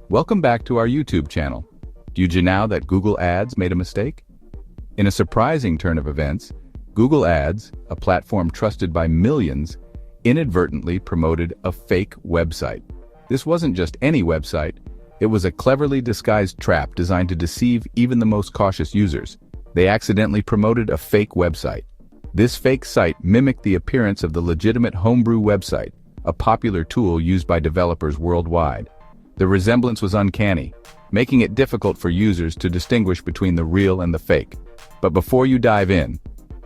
Welcome back to our YouTube channel. Did you know that Google Ads made a mistake? In a surprising turn of events, Google Ads, a platform trusted by millions, inadvertently promoted a fake website. This wasn't just any website, it was a cleverly disguised trap designed to deceive even the most cautious users. They accidentally promoted a fake website. This fake site mimicked the appearance of the legitimate Homebrew website, a popular tool used by developers worldwide. The resemblance was uncanny, making it difficult for users to distinguish between the real and the fake. But before you dive in,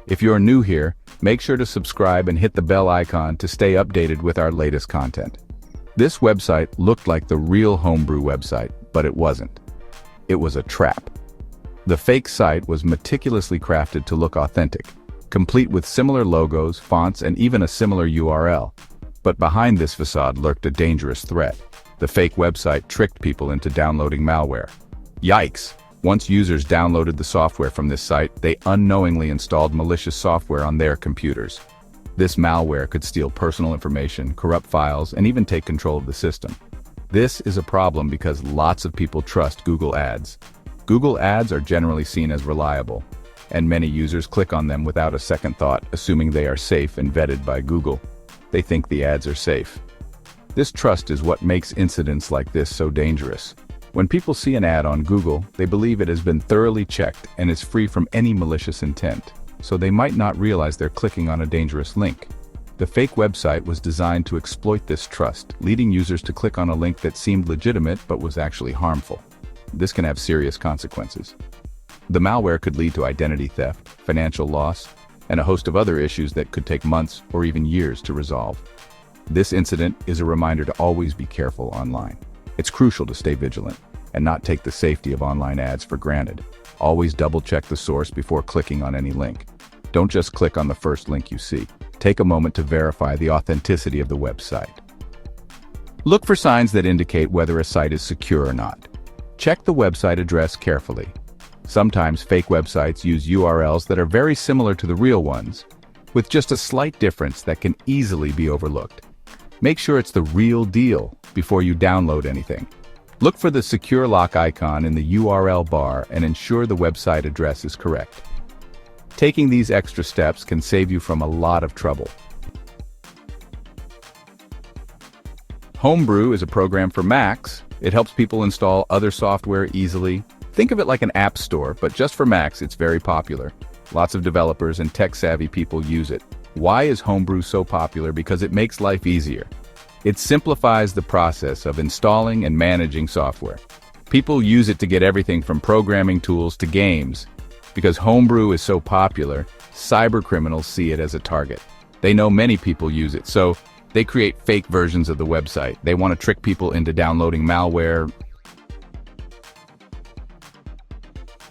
if you're new here, make sure to subscribe and hit the bell icon to stay updated with our latest content. This website looked like the real Homebrew website, but it wasn't. It was a trap. The fake site was meticulously crafted to look authentic, complete with similar logos, fonts, and even a similar URL. But behind this facade lurked a dangerous threat. The fake website tricked people into downloading malware. Yikes! Once users downloaded the software from this site, they unknowingly installed malicious software on their computers. This malware could steal personal information, corrupt files, and even take control of the system. This is a problem because lots of people trust Google Ads. Google Ads are generally seen as reliable, and many users click on them without a second thought, assuming they are safe and vetted by Google. They think the ads are safe. This trust is what makes incidents like this so dangerous. When people see an ad on Google, they believe it has been thoroughly checked and is free from any malicious intent, so they might not realize they're clicking on a dangerous link. The fake website was designed to exploit this trust, leading users to click on a link that seemed legitimate but was actually harmful. This can have serious consequences. The malware could lead to identity theft, financial loss, and a host of other issues that could take months or even years to resolve. This incident is a reminder to always be careful online. It's crucial to stay vigilant and not take the safety of online ads for granted. Always double-check the source before clicking on any link. Don't just click on the first link you see. Take a moment to verify the authenticity of the website. Look for signs that indicate whether a site is secure or not. Check the website address carefully. Sometimes fake websites use URLs that are very similar to the real ones, with just a slight difference that can easily be overlooked. Make sure it's the real deal before you download anything. Look for the secure lock icon in the URL bar and ensure the website address is correct. Taking these extra steps can save you from a lot of trouble. Homebrew is a program for Macs. It helps people install other software easily. Think of it like an app store, but just for Macs. It's very popular. Lots of developers and tech-savvy people use it. Why is Homebrew so popular? Because it makes life easier. It simplifies the process of installing and managing software. People use it to get everything from programming tools to games. Because Homebrew is so popular, cybercriminals see it as a target. They know many people use it, so they create fake versions of the website. They want to trick people into downloading malware.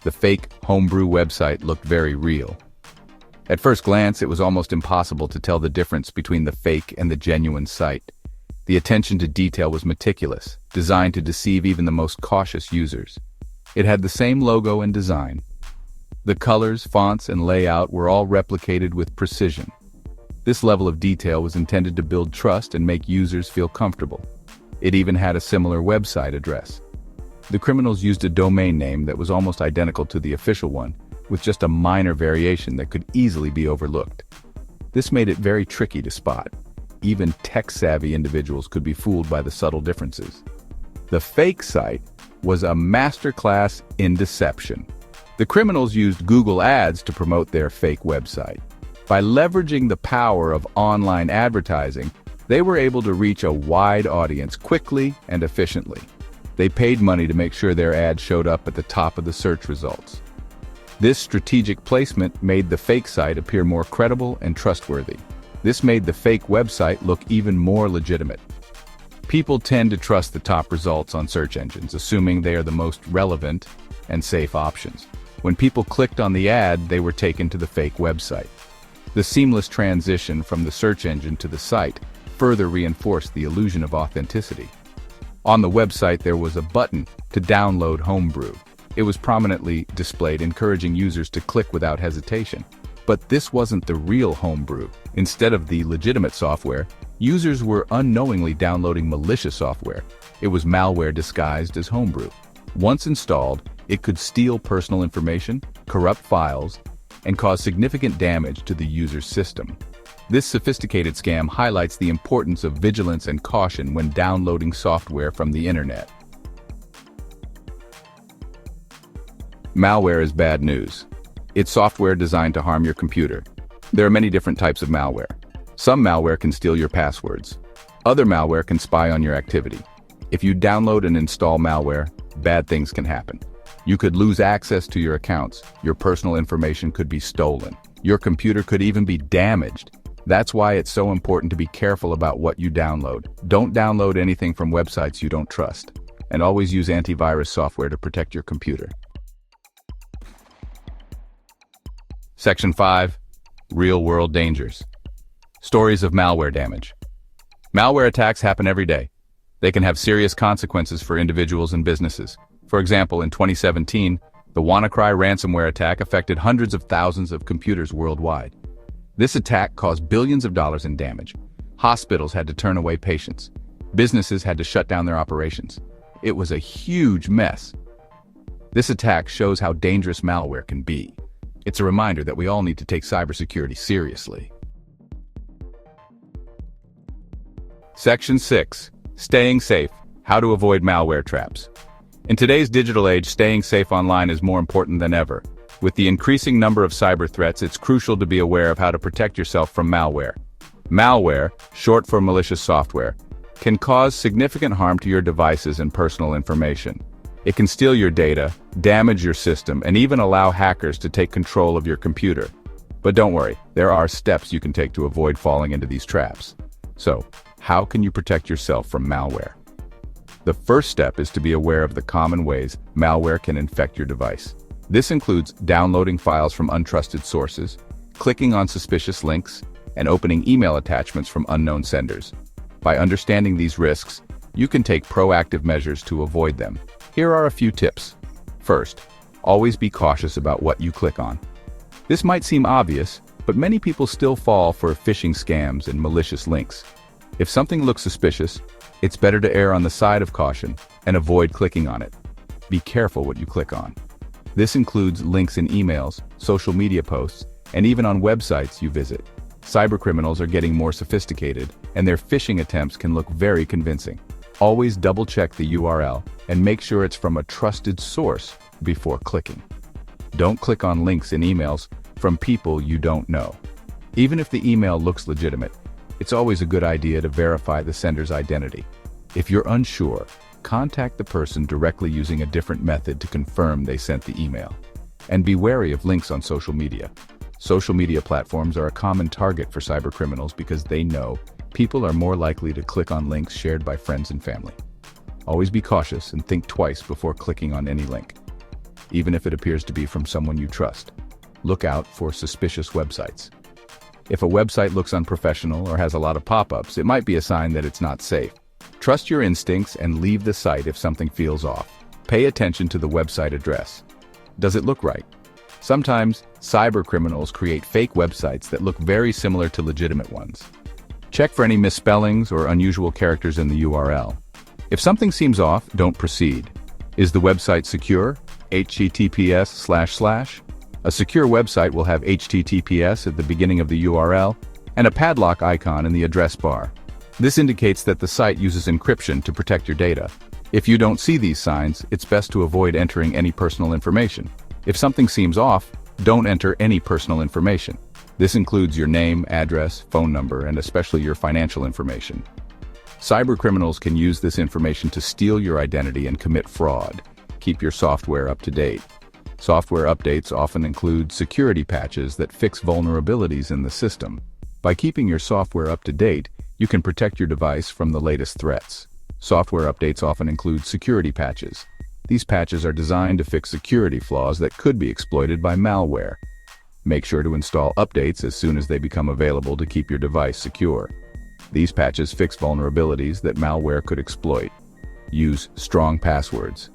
The fake Homebrew website looked very real. At first glance, it was almost impossible to tell the difference between the fake and the genuine site. The attention to detail was meticulous, designed to deceive even the most cautious users. It had the same logo and design. The colors, fonts, and layout were all replicated with precision. This level of detail was intended to build trust and make users feel comfortable. It even had a similar website address. The criminals used a domain name that was almost identical to the official one, with just a minor variation that could easily be overlooked. This made it very tricky to spot. Even tech-savvy individuals could be fooled by the subtle differences. The fake site was a masterclass in deception. The criminals used Google Ads to promote their fake website. By leveraging the power of online advertising, they were able to reach a wide audience quickly and efficiently. They paid money to make sure their ad showed up at the top of the search results. This strategic placement made the fake site appear more credible and trustworthy. This made the fake website look even more legitimate. People tend to trust the top results on search engines, assuming they are the most relevant and safe options. When people clicked on the ad, they were taken to the fake website. The seamless transition from the search engine to the site further reinforced the illusion of authenticity. On the website, there was a button to download Homebrew. It was prominently displayed, encouraging users to click without hesitation. But this wasn't the real Homebrew. Instead of the legitimate software, Users were unknowingly downloading malicious software. It was malware disguised as Homebrew. Once installed, it could steal personal information, corrupt files, and cause significant damage to the user's system. This sophisticated scam highlights the importance of vigilance and caution when downloading software from the internet. Malware is bad news. It's software designed to harm your computer. There are many different types of malware. Some malware can steal your passwords. Other malware can spy on your activity. If you download and install malware, bad things can happen. You could lose access to your accounts. Your personal information could be stolen. Your computer could even be damaged. That's why it's so important to be careful about what you download. Don't download anything from websites you don't trust. And always use antivirus software to protect your computer. Section 5. Real-world dangers. Stories of malware damage. Malware attacks happen every day. They can have serious consequences for individuals and businesses. For example, in 2017, the WannaCry ransomware attack affected hundreds of thousands of computers worldwide. This attack caused billions of dollars in damage. Hospitals had to turn away patients. Businesses had to shut down their operations. It was a huge mess. This attack shows how dangerous malware can be. It's a reminder that we all need to take cybersecurity seriously. Section 6. Staying safe. How to avoid malware traps. In today's digital age, staying safe online is more important than ever. With the increasing number of cyber threats, it's crucial to be aware of how to protect yourself from malware. Malware, short for malicious software, can cause significant harm to your devices and personal information. It can steal your data, damage your system, and even allow hackers to take control of your computer. But don't worry, there are steps you can take to avoid falling into these traps. So, how can you protect yourself from malware? The first step is to be aware of the common ways malware can infect your device. This includes downloading files from untrusted sources, clicking on suspicious links, and opening email attachments from unknown senders. By understanding these risks, you can take proactive measures to avoid them. Here are a few tips. First, always be cautious about what you click on. This might seem obvious, but many people still fall for phishing scams and malicious links. If something looks suspicious, it's better to err on the side of caution and avoid clicking on it. Be careful what you click on. This includes links in emails, social media posts, and even on websites you visit. Cybercriminals are getting more sophisticated, and their phishing attempts can look very convincing. Always double-check the URL and make sure it's from a trusted source before clicking. Don't click on links in emails from people you don't know. Even if the email looks legitimate, it's always a good idea to verify the sender's identity. If you're unsure, contact the person directly using a different method to confirm they sent the email. And be wary of links on social media. Social media platforms are a common target for cybercriminals because they know people are more likely to click on links shared by friends and family. Always be cautious and think twice before clicking on any link, even if it appears to be from someone you trust. Look out for suspicious websites. If a website looks unprofessional or has a lot of pop-ups, it might be a sign that it's not safe. Trust your instincts and leave the site if something feels off. Pay attention to the website address. Does it look right? Sometimes, cybercriminals create fake websites that look very similar to legitimate ones. Check for any misspellings or unusual characters in the URL. If something seems off, don't proceed. Is the website secure? HTTPS//? A secure website will have HTTPS at the beginning of the URL and a padlock icon in the address bar. This indicates that the site uses encryption to protect your data. If you don't see these signs, it's best to avoid entering any personal information. If something seems off, don't enter any personal information. This includes your name, address, phone number, and especially your financial information. Cybercriminals can use this information to steal your identity and commit fraud. Keep your software up to date. Software updates often include security patches that fix vulnerabilities in the system. By keeping your software up to date, you can protect your device from the latest threats. Software updates often include security patches. These patches are designed to fix security flaws that could be exploited by malware. Make sure to install updates as soon as they become available to keep your device secure. These patches fix vulnerabilities that malware could exploit. Use strong passwords.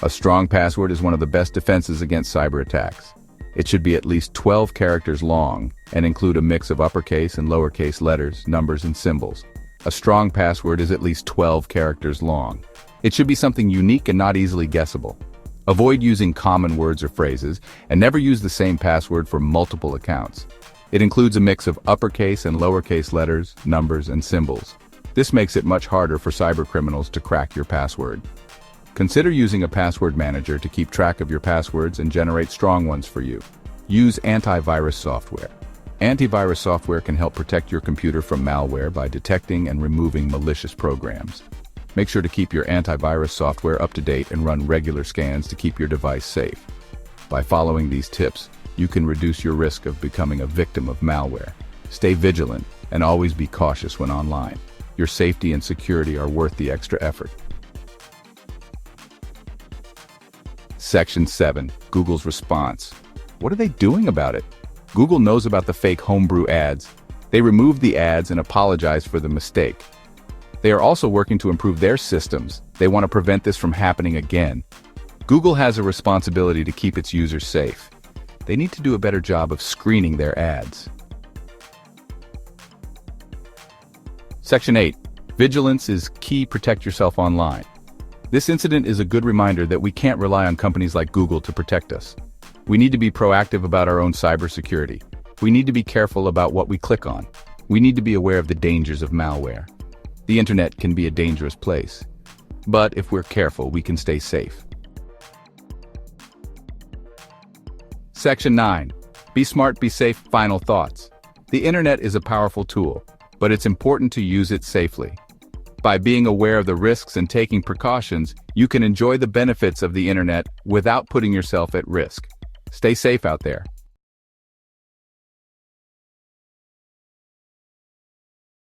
A strong password is one of the best defenses against cyber attacks. It should be at least 12 characters long and include a mix of uppercase and lowercase letters, numbers, and symbols. A strong password is at least 12 characters long. It should be something unique and not easily guessable. Avoid using common words or phrases, and never use the same password for multiple accounts. It includes a mix of uppercase and lowercase letters, numbers, and symbols. This makes it much harder for cybercriminals to crack your password. Consider using a password manager to keep track of your passwords and generate strong ones for you. Use antivirus software. Antivirus software can help protect your computer from malware by detecting and removing malicious programs. Make sure to keep your antivirus software up to date and run regular scans to keep your device safe. By following these tips, you can reduce your risk of becoming a victim of malware. Stay vigilant and always be cautious when online. Your safety and security are worth the extra effort. Section 7. Google's response. What are they doing about it? Google knows about the fake Homebrew ads. They removed the ads and apologized for the mistake. They are also working to improve their systems. They want to prevent this from happening again. Google has a responsibility to keep its users safe. They need to do a better job of screening their ads. Section 8. Vigilance is key. Protect yourself online. This incident is a good reminder that we can't rely on companies like Google to protect us. We need to be proactive about our own cybersecurity. We need to be careful about what we click on. We need to be aware of the dangers of malware. The internet can be a dangerous place, but if we're careful, we can stay safe. Section 9. Be smart, be safe. Final thoughts. The internet is a powerful tool, but it's important to use it safely. By being aware of the risks and taking precautions, you can enjoy the benefits of the internet without putting yourself at risk. Stay safe out there.